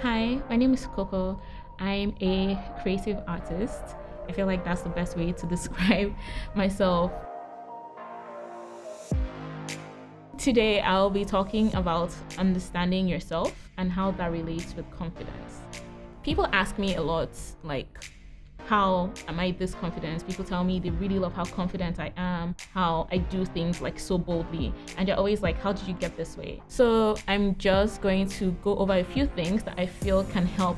Hi, my name is Coco. I'm a creative artist. I feel like that's the best way to describe myself. Today, I'll be talking about understanding yourself and how that relates with confidence. People ask me a lot, like, how am I this confident? People tell me they really love how confident I am, how I do things like so boldly. And you're always like, how did you get this way? So I'm just going to go over a few things that I feel can help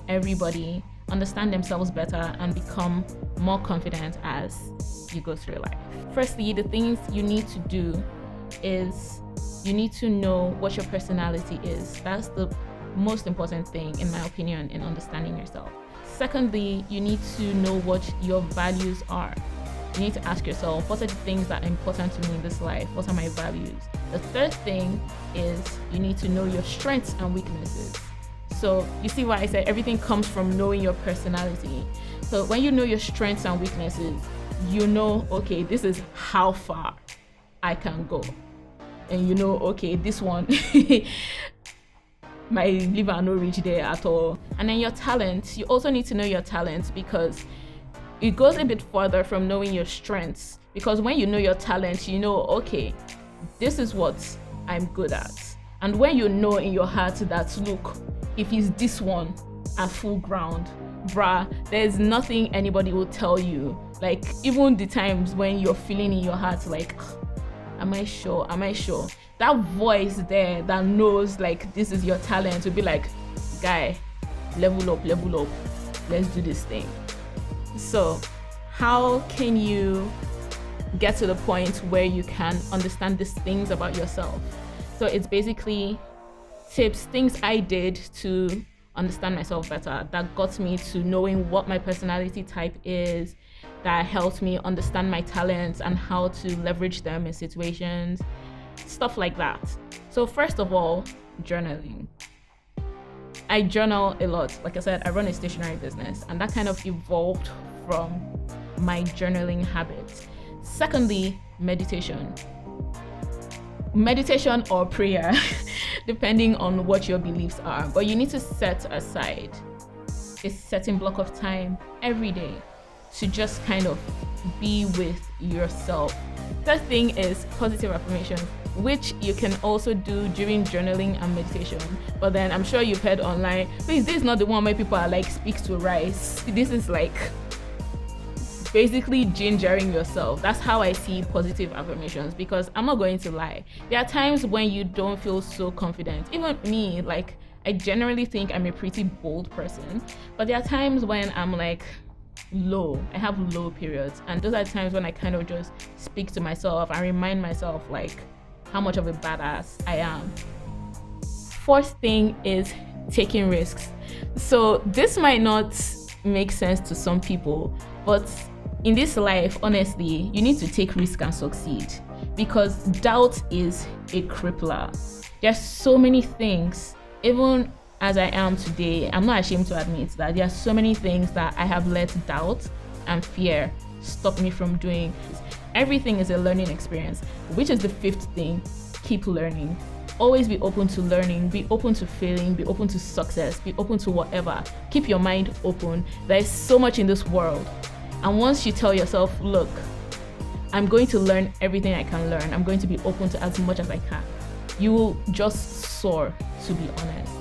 everybody understand themselves better and become more confident as you go through life. Firstly, the things you need to do is you need to know what your personality is. That's the most important thing, in my opinion, in understanding yourself. Secondly, you need to know what your values are. You need to ask yourself, what are the things that are important to me in this life? What are my values? The third thing is you need to know your strengths and weaknesses. So you see why I said everything comes from knowing your personality. So when you know your strengths and weaknesses, you know, okay, this is how far I can go. And you know, okay, this one, my liver no reach there at all. And then your talents, you also need to know your talents because it goes a bit further from knowing your strengths. Because when you know your talents, you know, okay, this is what I'm good at. And when you know in your heart that, look, if it's this one at full ground, bruh, there's nothing anybody will tell you. Like, even the times when you're feeling in your heart, like, am I sure? That voice there that knows like this is your talent will be like, guy, level up, let's do this thing. So how can you get to the point where you can understand these things about yourself? So it's basically tips, things I did to understand myself better that got me to knowing what my personality type is, that helped me understand my talents and how to leverage them in situations, stuff like that. So first of all, journaling. I journal a lot. Like I said, I run a stationery business and that kind of evolved from my journaling habits. Secondly, meditation. Meditation or prayer, depending on what your beliefs are. But you need to set aside a certain block of time every day to just kind of be with yourself. Third thing is positive affirmation, which you can also do during journaling and meditation. But then I'm sure you've heard online, please, this is not the one where people are like, speak to rice. This is like basically gingering yourself. That's how I see positive affirmations, because I'm not going to lie. There are times when you don't feel so confident. Even me, like, I generally think I'm a pretty bold person, but there are times when I'm like, low. I have low periods, and those are times when I kind of just speak to myself and remind myself like how much of a badass I am. Fourth thing is taking risks. So this might not make sense to some people, but in this life, honestly, you need to take risk and succeed, because doubt is a crippler. There's so many things, even as I am today, I'm not ashamed to admit that there are so many things that I have let doubt and fear stop me from doing. Everything is a learning experience, which is the fifth thing. Keep learning. Always be open to learning, be open to failing, be open to success, be open to whatever. Keep your mind open. There is so much in this world. And once you tell yourself, look, I'm going to learn everything I can learn, I'm going to be open to as much as I can, you will just soar, to be honest.